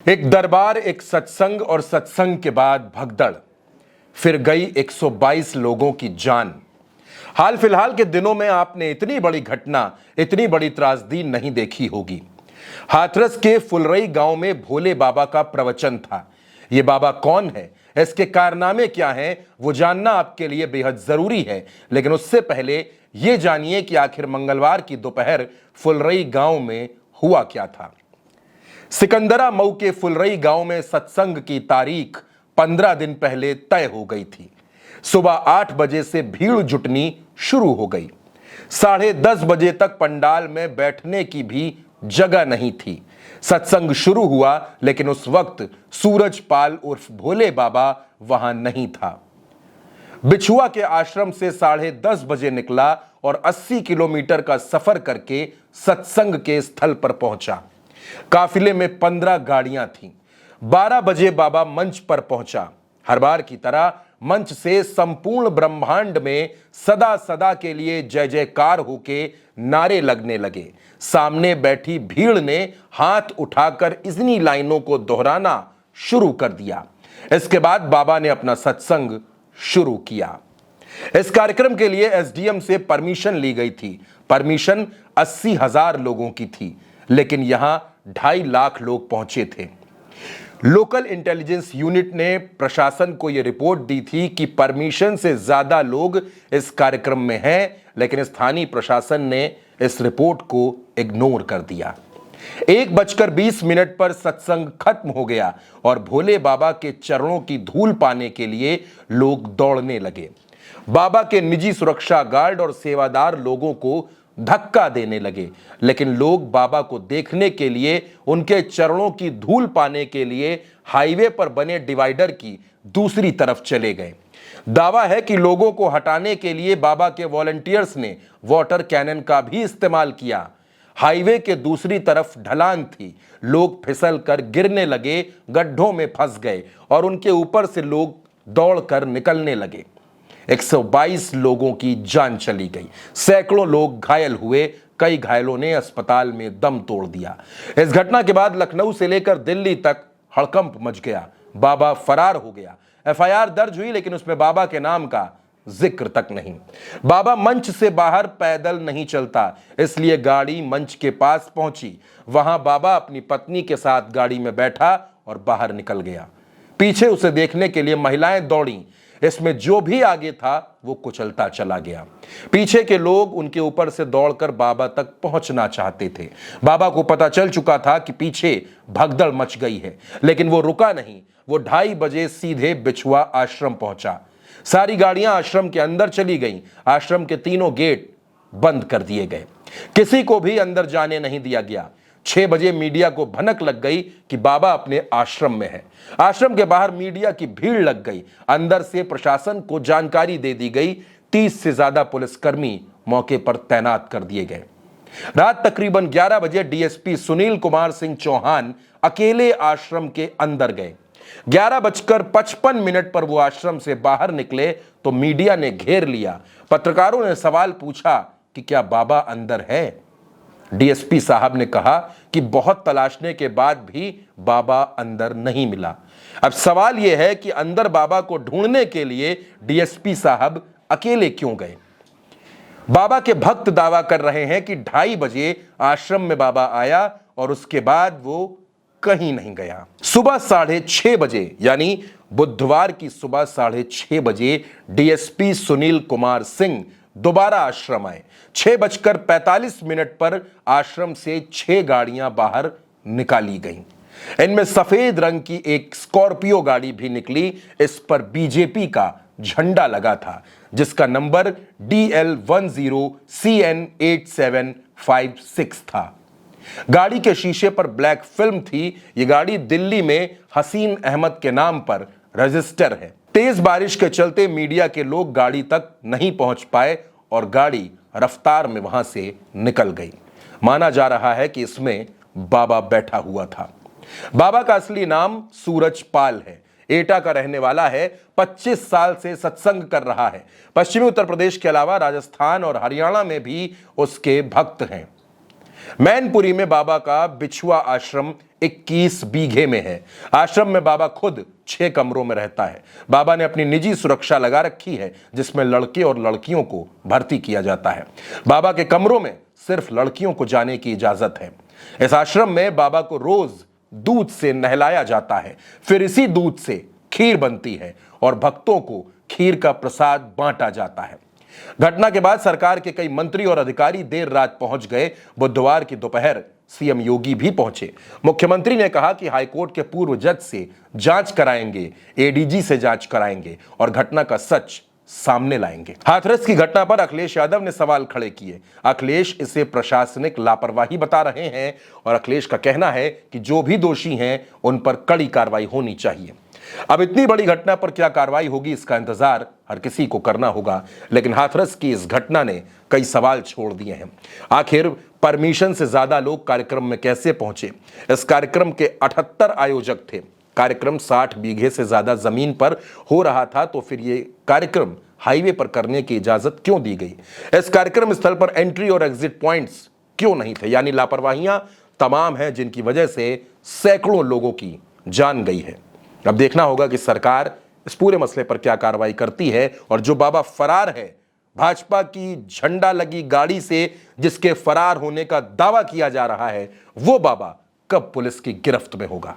एक दरबार, एक सत्संग और सत्संग के बाद भगदड़, फिर गई 122 लोगों की जान। हाल फिलहाल के दिनों में आपने इतनी बड़ी घटना, इतनी बड़ी त्रासदी नहीं देखी होगी। हाथरस के फुलरई गांव में भोले बाबा का प्रवचन था। ये बाबा कौन है, इसके कारनामे क्या हैं, वो जानना आपके लिए बेहद जरूरी है। लेकिन उससे पहले ये जानिए कि आखिर मंगलवार की दोपहर फुलरई गांव में हुआ क्या था। सिकंदरा मऊ के फुलरई गांव में सत्संग की तारीख 15 दिन पहले तय हो गई थी। सुबह 8 बजे से भीड़ जुटनी शुरू हो गई। 10:30 बजे तक पंडाल में बैठने की भी जगह नहीं थी। सत्संग शुरू हुआ, लेकिन उस वक्त सूरजपाल उर्फ भोले बाबा वहां नहीं था। बिछुआ के आश्रम से 10:30 बजे निकला और 80 किलोमीटर का सफर करके सत्संग के स्थल पर पहुंचा। काफिले में 15 गाड़ियां थीं। 12 बजे बाबा मंच पर पहुंचा। हर बार की तरह मंच से संपूर्ण ब्रह्मांड में सदा सदा के लिए जय जयकार होके नारे लगने लगे। सामने बैठी भीड़ ने हाथ उठाकर इन्हीं लाइनों को दोहराना शुरू कर दिया। इसके बाद बाबा ने अपना सत्संग शुरू किया। इस कार्यक्रम के लिए एसडीएम से परमिशन ली गई थी। परमिशन 80,000 लोगों की थी, लेकिन यहां 2.5 लाख लोग पहुंचे थे। लोकल इंटेलिजेंस यूनिट ने प्रशासन को यह रिपोर्ट दी थी कि परमिशन से ज्यादा लोग इस कार्यक्रम में हैं, लेकिन स्थानीय प्रशासन ने इस रिपोर्ट को इग्नोर कर दिया। 1:20 पर सत्संग खत्म हो गया और भोले बाबा के चरणों की धूल पाने के लिए लोग दौड़ने लगे। बाबा के निजी सुरक्षा गार्ड और सेवादार लोगों को धक्का देने लगे, लेकिन लोग बाबा को देखने के लिए, उनके चरणों की धूल पाने के लिए हाईवे पर बने डिवाइडर की दूसरी तरफ चले गए। दावा है कि लोगों को हटाने के लिए बाबा के वॉलंटियर्स ने वाटर कैनन का भी इस्तेमाल किया। हाईवे के दूसरी तरफ ढलान थी। लोग फिसल कर गिरने लगे, गड्ढों में फंस गए और उनके ऊपर से लोग दौड़कर निकलने लगे। 122 लोगों की जान चली गई। सैकड़ों लोग घायल हुए। कई घायलों ने अस्पताल में दम तोड़ दिया। इस घटना के बाद लखनऊ से लेकर दिल्ली तक हड़कंप मच गया। बाबा फरार हो गया। एफआईआर दर्ज हुई, लेकिन उसमें बाबा के नाम का जिक्र तक नहीं। बाबा मंच से बाहर पैदल नहीं चलता, इसलिए गाड़ी मंच के पास पहुंची। वहां बाबा अपनी पत्नी के साथ गाड़ी में बैठा और बाहर निकल गया। पीछे उसे देखने के लिए महिलाएं दौड़ी। इसमें जो भी आगे था वो कुचलता चला गया। पीछे के लोग उनके ऊपर से दौड़कर बाबा तक पहुंचना चाहते थे। बाबा को पता चल चुका था कि पीछे भगदड़ मच गई है, लेकिन वो रुका नहीं। वो 2:30 बजे सीधे बिछुआ आश्रम पहुंचा। सारी गाड़ियां आश्रम के अंदर चली गईं। आश्रम के तीनों गेट बंद कर दिए गए। किसी को भी अंदर जाने नहीं दिया गया। 6 बजे मीडिया को भनक लग गई कि बाबा अपने आश्रम में है। आश्रम के बाहर मीडिया की भीड़ लग गई। अंदर से प्रशासन को जानकारी दे दी गई। 30 से ज्यादा पुलिसकर्मी मौके पर तैनात कर दिए गए। रात तकरीबन 11 बजे डीएसपी सुनील कुमार सिंह चौहान अकेले आश्रम के अंदर गए। 11:55 पर वो आश्रम से बाहर निकले तो मीडिया ने घेर लिया। पत्रकारों ने सवाल पूछा कि क्या बाबा अंदर है। डीएसपी साहब ने कहा कि बहुत तलाशने के बाद भी बाबा अंदर नहीं मिला। अब सवाल यह है कि अंदर बाबा को ढूंढने के लिए डीएसपी साहब अकेले क्यों गए। बाबा के भक्त दावा कर रहे हैं कि 2:30 बजे आश्रम में बाबा आया और उसके बाद वो कहीं नहीं गया। सुबह 6:30 बजे, यानी बुधवार की सुबह 6:30 बजे डीएसपी सुनील कुमार सिंह दोबारा आश्रम आए। 6:45 पर आश्रम से 6 गाड़ियां बाहर निकाली गईं। इनमें सफेद रंग की एक स्कॉर्पियो गाड़ी भी निकली। इस पर बीजेपी का झंडा लगा था, जिसका नंबर DL10CN8756 था। गाड़ी के शीशे पर ब्लैक फिल्म थी। यह गाड़ी दिल्ली में हसीन अहमद के नाम पर रजिस्टर है। तेज बारिश के चलते मीडिया के लोग गाड़ी तक नहीं पहुंच पाए और गाड़ी रफ्तार में वहां से निकल गई। माना जा रहा है कि इसमें बाबा बैठा हुआ था। बाबा का असली नाम सूरजपाल है। एटा का रहने वाला है। 25 साल से सत्संग कर रहा है। पश्चिमी उत्तर प्रदेश के अलावा राजस्थान और हरियाणा में भी उसके भक्त हैं। मैनपुरी में बाबा का बिछुआ आश्रम 21 बीघे में है। आश्रम में बाबा खुद 6 कमरों में रहता है। बाबा ने अपनी निजी सुरक्षा लगा रखी है, जिसमें लड़के और लड़कियों को भर्ती किया जाता है। बाबा के कमरों में सिर्फ लड़कियों को जाने की इजाजत है। इस आश्रम में बाबा को रोज दूध से नहलाया जाता है, फिर इसी दूध से खीर बनती है और भक्तों को खीर का प्रसाद बांटा जाता है। घटना के बाद सरकार के कई मंत्री और अधिकारी देर रात पहुंच गए। बुधवार की दोपहर सीएम योगी भी पहुंचे। मुख्यमंत्री ने कहा कि हाईकोर्ट के पूर्व जज से जांच कराएंगे, एडीजी से जांच कराएंगे और घटना का सच सामने लाएंगे। हाथरस की घटना पर अखिलेश यादव ने सवाल खड़े किए। अखिलेश इसे प्रशासनिक लापरवाही बता रहे हैं और अखिलेश का कहना है कि जो भी दोषी हैं उन पर कड़ी कार्रवाई होनी चाहिए। अब इतनी बड़ी घटना पर क्या कार्रवाई होगी, इसका इंतजार हर किसी को करना होगा, लेकिन हाथरस की इस घटना ने कई सवाल छोड़ दिए हैं। आखिर परमिशन से ज्यादा लोग कार्यक्रम में कैसे पहुंचे? इस कार्यक्रम के 78 आयोजक थे। कार्यक्रम 60 बीघे से ज्यादा जमीन पर हो रहा था, तो फिर ये कार्यक्रम हाईवे पर करने की इजाजत क्यों दी गई? इस कार्यक्रम स्थल पर एंट्री और एग्जिट पॉइंट्स क्यों नहीं थे? यानी लापरवाहियां तमाम हैं, जिनकी वजह से सैकड़ों लोगों की जान गई है। अब देखना होगा कि सरकार इस पूरे मसले पर क्या कार्रवाई करती है और जो बाबा फरार है, भाजपा की झंडा लगी गाड़ी से जिसके फरार होने का दावा किया जा रहा है, वो बाबा कब पुलिस की गिरफ्त में होगा।